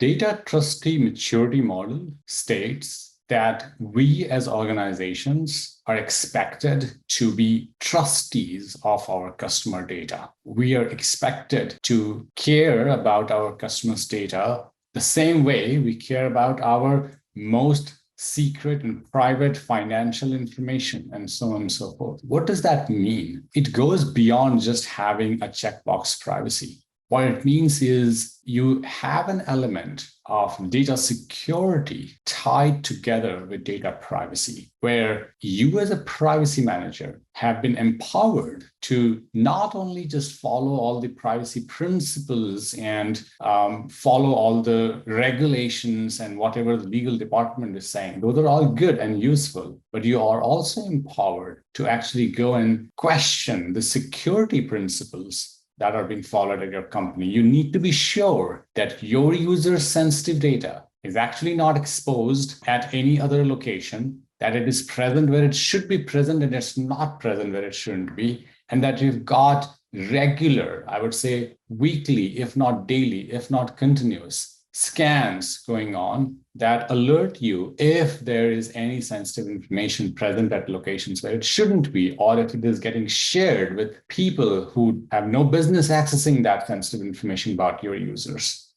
Data trustee maturity model states that we as organizations are expected to be trustees of our customer data. We are expected to care about our customers' data the same way we care about our most secret and private financial information, and so on and so forth. What does that mean? It goes beyond just having a checkbox privacy. What it means is you have an element of data security tied together with data privacy, where you as a privacy manager have been empowered to not only just follow all the privacy principles and follow all the regulations and whatever the legal department is saying. Those are all good and useful, but you are also empowered to actually go and question the security principles that are being followed at your company. You need to be sure that your users' sensitive data is actually not exposed at any other location, that it is present where it should be present and it's not present where it shouldn't be, and that you've got regular, I would say weekly, if not daily, if not continuous, scans going on that alert you if there is any sensitive information present at locations where it shouldn't be, or if it is getting shared with people who have no business accessing that sensitive information about your users.